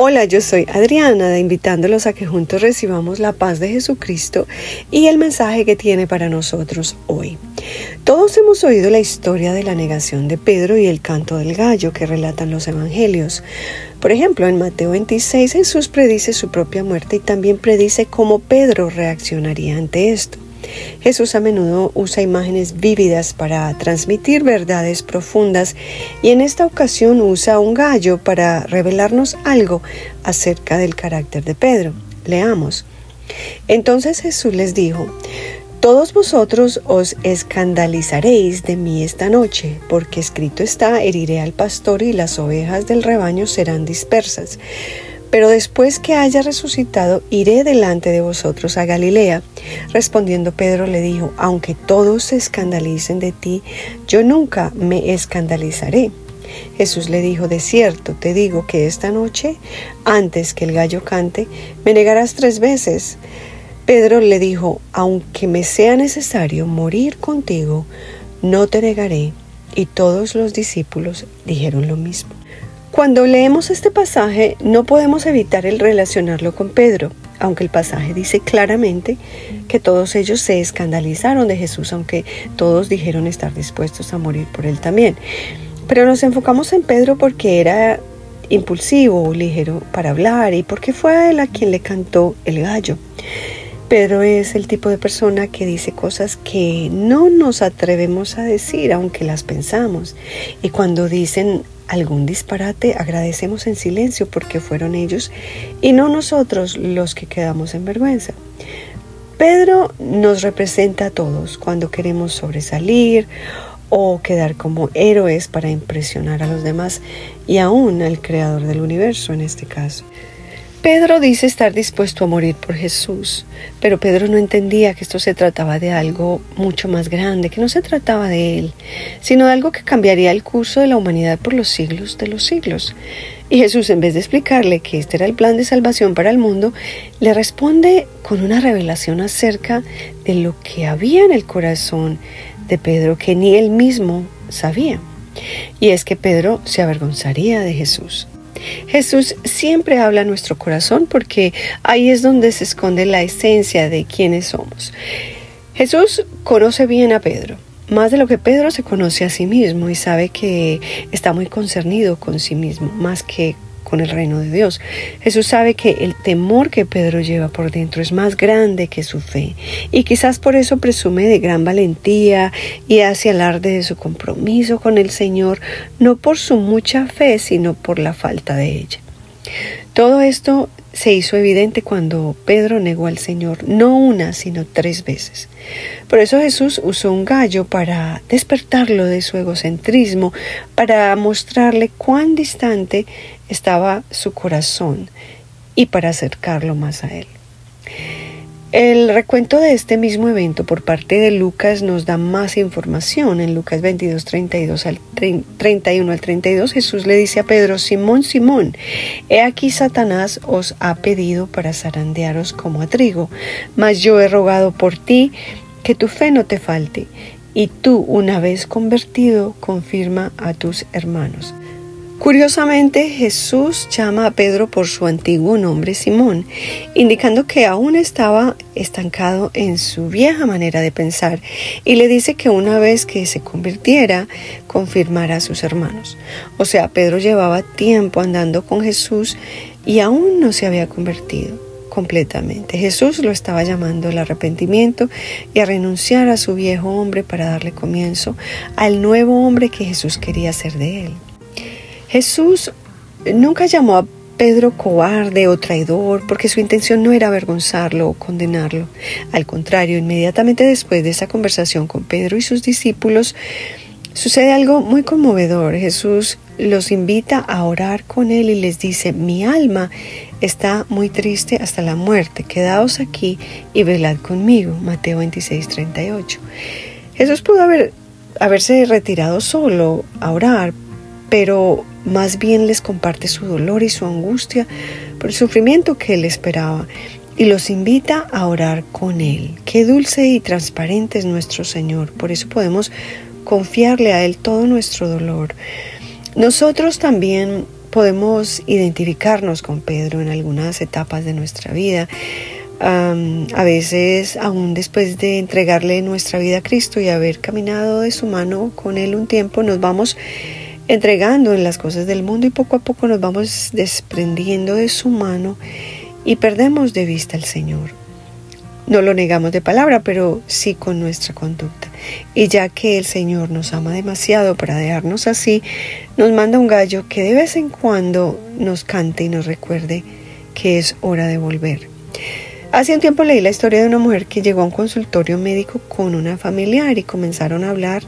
Hola, yo soy Adriana, invitándolos a que juntos recibamos la paz de Jesucristo y el mensaje que tiene para nosotros hoy. Todos hemos oído la historia de la negación de Pedro y el canto del gallo que relatan los evangelios. Por ejemplo, en Mateo 26 Jesús predice su propia muerte y también predice cómo Pedro reaccionaría ante esto. Jesús a menudo usa imágenes vívidas para transmitir verdades profundas y en esta ocasión usa un gallo para revelarnos algo acerca del carácter de Pedro. Leamos. Entonces Jesús les dijo: todos vosotros os escandalizaréis de mí esta noche, porque escrito está: heriré al pastor y las ovejas del rebaño serán dispersas. Pero después que haya resucitado, iré delante de vosotros a Galilea. Respondiendo Pedro le dijo: aunque todos se escandalicen de ti, yo nunca me escandalizaré. Jesús le dijo: de cierto te digo que esta noche, antes que el gallo cante, me negarás 3 veces. Pedro le dijo: aunque me sea necesario morir contigo, no te negaré. Y todos los discípulos dijeron lo mismo. Cuando leemos este pasaje, no podemos evitar el relacionarlo con Pedro, aunque el pasaje dice claramente que todos ellos se escandalizaron de Jesús, aunque todos dijeron estar dispuestos a morir por él también. Pero nos enfocamos en Pedro porque era impulsivo, ligero para hablar y porque fue a él a quien le cantó el gallo. Pedro es el tipo de persona que dice cosas que no nos atrevemos a decir, aunque las pensamos. Y cuando dicen algún disparate, agradecemos en silencio porque fueron ellos y no nosotros los que quedamos en vergüenza. Pedro nos representa a todos cuando queremos sobresalir o quedar como héroes para impresionar a los demás y aún al creador del universo en este caso. Pedro dice estar dispuesto a morir por Jesús, pero Pedro no entendía que esto se trataba de algo mucho más grande, que no se trataba de él, sino de algo que cambiaría el curso de la humanidad por los siglos de los siglos. Y Jesús, en vez de explicarle que este era el plan de salvación para el mundo, le responde con una revelación acerca de lo que había en el corazón de Pedro que ni él mismo sabía. Y es que Pedro se avergonzaría de Jesús. Jesús siempre habla a nuestro corazón porque ahí es donde se esconde la esencia de quiénes somos. Jesús conoce bien a Pedro, más de lo que Pedro se conoce a sí mismo y sabe que está muy concernido con sí mismo, más que con el reino de Dios. Jesús sabe que el temor que Pedro lleva por dentro es más grande que su fe y quizás por eso presume de gran valentía y hace alarde de su compromiso con el Señor, no por su mucha fe, sino por la falta de ella. Todo esto se hizo evidente cuando Pedro negó al Señor, no una, sino 3 veces. Por eso Jesús usó un gallo para despertarlo de su egocentrismo, para mostrarle cuán distante estaba su corazón y para acercarlo más a él. El recuento de este mismo evento por parte de Lucas nos da más información. En Lucas 22, 31 al 32, Jesús le dice a Pedro: Simón, Simón, he aquí Satanás os ha pedido para zarandearos como a trigo, mas yo he rogado por ti que tu fe no te falte, y tú, una vez convertido, confirma a tus hermanos. Curiosamente, Jesús llama a Pedro por su antiguo nombre Simón, indicando que aún estaba estancado en su vieja manera de pensar y le dice que una vez que se convirtiera, confirmará a sus hermanos. O sea, Pedro llevaba tiempo andando con Jesús y aún no se había convertido completamente. Jesús lo estaba llamando al arrepentimiento y a renunciar a su viejo hombre para darle comienzo al nuevo hombre que Jesús quería hacer de él. Jesús nunca llamó a Pedro cobarde o traidor porque su intención no era avergonzarlo o condenarlo. Al contrario, inmediatamente después de esa conversación con Pedro y sus discípulos, sucede algo muy conmovedor. Jesús los invita a orar con él y les dice: mi alma está muy triste hasta la muerte, quedaos aquí y velad conmigo. Mateo 26, 38. Jesús pudo haberse retirado solo a orar, pero más bien les comparte su dolor y su angustia por el sufrimiento que él esperaba y los invita a orar con él. Qué dulce y transparente es nuestro Señor, por eso podemos confiarle a él todo nuestro dolor. Nosotros también podemos identificarnos con Pedro en algunas etapas de nuestra vida. A veces, aún después de entregarle nuestra vida a Cristo y haber caminado de su mano con Él un tiempo, nos vamos entregando en las cosas del mundo y poco a poco nos vamos desprendiendo de su mano y perdemos de vista al Señor. No lo negamos de palabra, pero sí con nuestra conducta. Y ya que el Señor nos ama demasiado para dejarnos así, nos manda un gallo que de vez en cuando nos cante y nos recuerde que es hora de volver. Hace un tiempo leí la historia de una mujer que llegó a un consultorio médico con una familiar y comenzaron a hablar,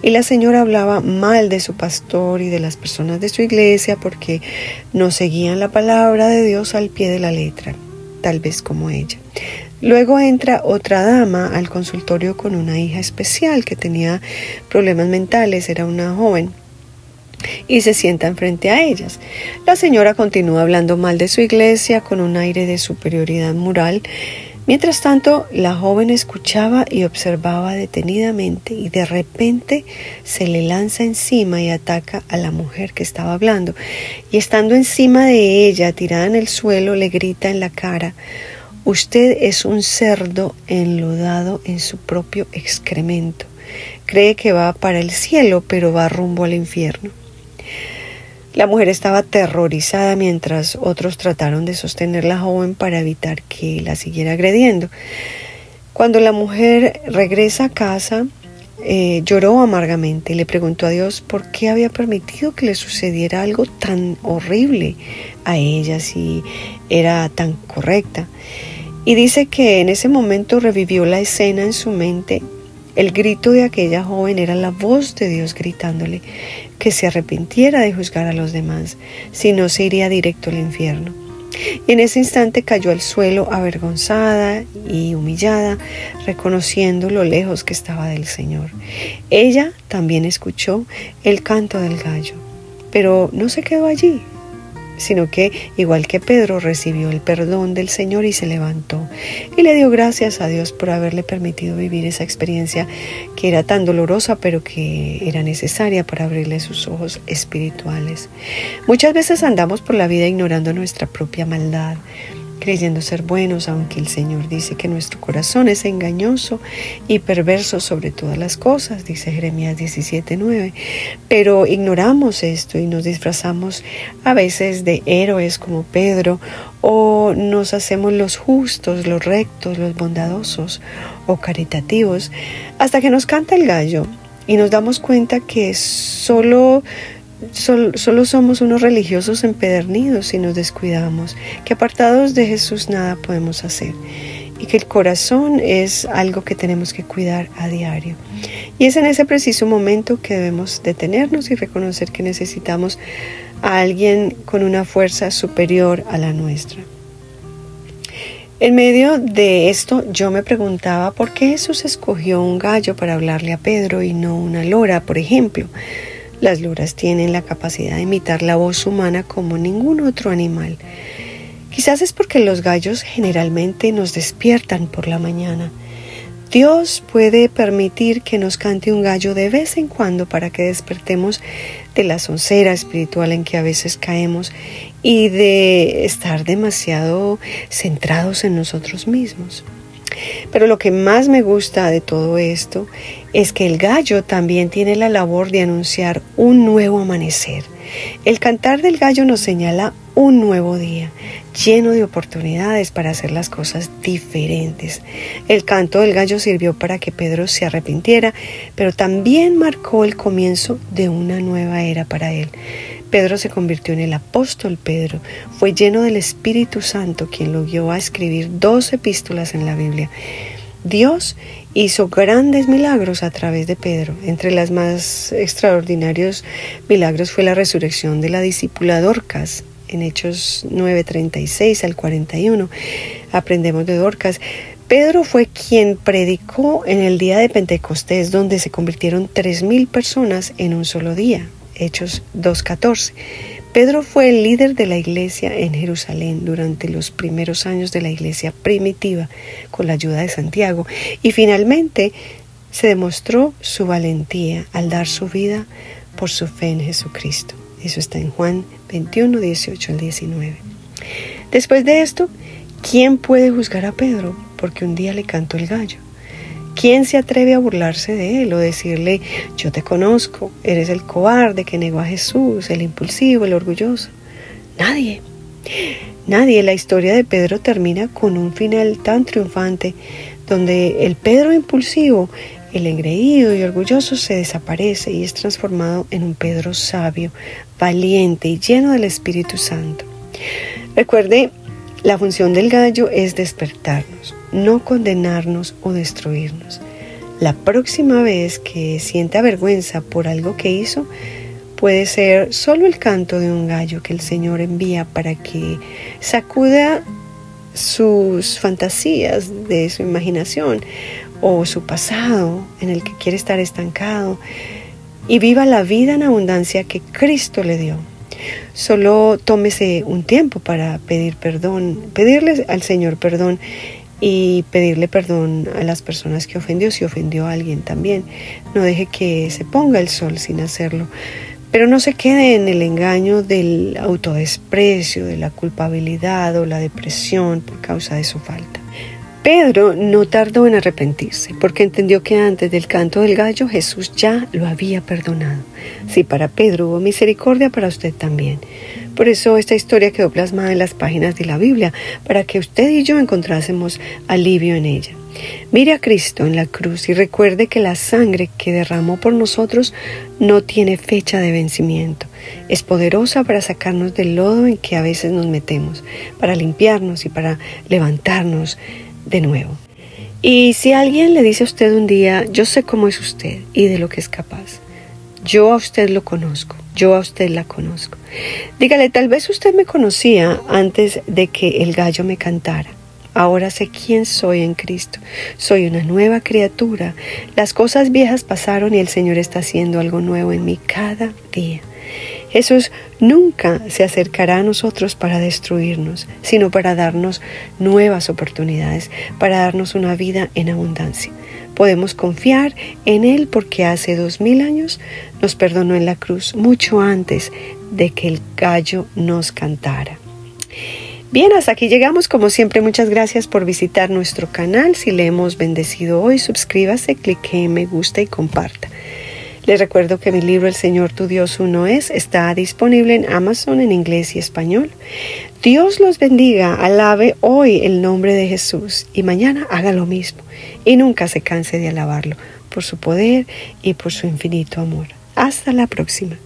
y la señora hablaba mal de su pastor y de las personas de su iglesia porque no seguían la palabra de Dios al pie de la letra, tal vez como ella. Luego entra otra dama al consultorio con una hija especial que tenía problemas mentales, era una joven, y se sientan frente a ellas. La señora continúa hablando mal de su iglesia con un aire de superioridad moral. Mientras tanto, la joven escuchaba y observaba detenidamente y de repente se le lanza encima y ataca a la mujer que estaba hablando. Y estando encima de ella, tirada en el suelo, le grita en la cara: «Usted es un cerdo enlodado en su propio excremento. Cree que va para el cielo, pero va rumbo al infierno». La mujer estaba aterrorizada mientras otros trataron de sostener a la joven para evitar que la siguiera agrediendo. Cuando la mujer regresa a casa, lloró amargamente y le preguntó a Dios por qué había permitido que le sucediera algo tan horrible a ella si era tan correcta. Y dice que en ese momento revivió la escena en su mente. El grito de aquella joven era la voz de Dios gritándole que se arrepintiera de juzgar a los demás, si no se iría directo al infierno. Y en ese instante cayó al suelo avergonzada y humillada, reconociendo lo lejos que estaba del Señor. Ella también escuchó el canto del gallo, pero no se quedó allí, sino que, igual que Pedro, recibió el perdón del Señor y se levantó y le dio gracias a Dios por haberle permitido vivir esa experiencia que era tan dolorosa, pero que era necesaria para abrirle sus ojos espirituales. Muchas veces andamos por la vida ignorando nuestra propia maldad, creyendo ser buenos, aunque el Señor dice que nuestro corazón es engañoso y perverso sobre todas las cosas, dice Jeremías 17:9. Pero ignoramos esto y nos disfrazamos a veces de héroes como Pedro, o nos hacemos los justos, los rectos, los bondadosos o caritativos, hasta que nos canta el gallo y nos damos cuenta que solo somos unos religiosos empedernidos y nos descuidamos, que apartados de Jesús nada podemos hacer y que el corazón es algo que tenemos que cuidar a diario. Y es en ese preciso momento que debemos detenernos y reconocer que necesitamos a alguien con una fuerza superior a la nuestra. En medio de esto yo me preguntaba por qué Jesús escogió un gallo para hablarle a Pedro y no una lora, por ejemplo. Las loras tienen la capacidad de imitar la voz humana como ningún otro animal. Quizás es porque los gallos generalmente nos despiertan por la mañana. Dios puede permitir que nos cante un gallo de vez en cuando para que despertemos de la soncera espiritual en que a veces caemos y de estar demasiado centrados en nosotros mismos. Pero lo que más me gusta de todo esto es que el gallo también tiene la labor de anunciar un nuevo amanecer. El cantar del gallo nos señala un nuevo día, lleno de oportunidades para hacer las cosas diferentes. El canto del gallo sirvió para que Pedro se arrepintiera, pero también marcó el comienzo de una nueva era para él. Pedro se convirtió en el apóstol Pedro. Fue lleno del Espíritu Santo, quien lo guió a escribir 2 epístolas en la Biblia. Dios hizo grandes milagros a través de Pedro. Entre los más extraordinarios milagros fue la resurrección de la discípula Dorcas. En Hechos 9:36 al 41 aprendemos de Dorcas. Pedro fue quien predicó en el día de Pentecostés, donde se convirtieron 3,000 personas en un solo día. Hechos 2:14. Pedro fue el líder de la iglesia en Jerusalén durante los primeros años de la iglesia primitiva con la ayuda de Santiago, y finalmente se demostró su valentía al dar su vida por su fe en Jesucristo. Eso está en Juan 21, 18 al 19. Después de esto, ¿quién puede juzgar a Pedro porque un día le cantó el gallo? ¿Quién se atreve a burlarse de él o decirle, yo te conozco, eres el cobarde que negó a Jesús, el impulsivo, el orgulloso? Nadie. Nadie. La historia de Pedro termina con un final tan triunfante, donde el Pedro impulsivo, el engreído y orgulloso se desaparece y es transformado en un Pedro sabio, valiente y lleno del Espíritu Santo. Recuerde, la función del gallo es despertarnos, no condenarnos o destruirnos. La próxima vez que sienta vergüenza por algo que hizo, puede ser solo el canto de un gallo que el Señor envía para que sacuda sus fantasías de su imaginación o su pasado en el que quiere estar estancado y viva la vida en abundancia que Cristo le dio. Solo tómese un tiempo para pedir perdón, pedirle al Señor perdón y pedirle perdón a las personas que ofendió, si ofendió a alguien también. No deje que se ponga el sol sin hacerlo, pero no se quede en el engaño del autodesprecio, de la culpabilidad o la depresión por causa de su falta. Pedro no tardó en arrepentirse, porque entendió que antes del canto del gallo Jesús ya lo había perdonado. Si para Pedro hubo misericordia, para usted también. Por eso esta historia quedó plasmada en las páginas de la Biblia, para que usted y yo encontrásemos alivio en ella. Mire a Cristo en la cruz y recuerde que la sangre que derramó por nosotros no tiene fecha de vencimiento. Es poderosa para sacarnos del lodo en que a veces nos metemos, para limpiarnos y para levantarnos de nuevo. Y si alguien le dice a usted un día, yo sé cómo es usted y de lo que es capaz, yo a usted lo conozco, yo a usted la conozco. Dígale, tal vez usted me conocía antes de que el gallo me cantara. Ahora sé quién soy en Cristo. Soy una nueva criatura. Las cosas viejas pasaron y el Señor está haciendo algo nuevo en mí cada día. Jesús nunca se acercará a nosotros para destruirnos, sino para darnos nuevas oportunidades, para darnos una vida en abundancia. Podemos confiar en Él porque hace 2000 años nos perdonó en la cruz, mucho antes de que el gallo nos cantara. Bien, hasta aquí llegamos. Como siempre, muchas gracias por visitar nuestro canal. Si le hemos bendecido hoy, suscríbase, clique en me gusta y comparta. Les recuerdo que mi libro El Señor tu Dios uno es está disponible en Amazon en inglés y español. Dios los bendiga, alabe hoy el nombre de Jesús y mañana haga lo mismo y nunca se canse de alabarlo por su poder y por su infinito amor. Hasta la próxima.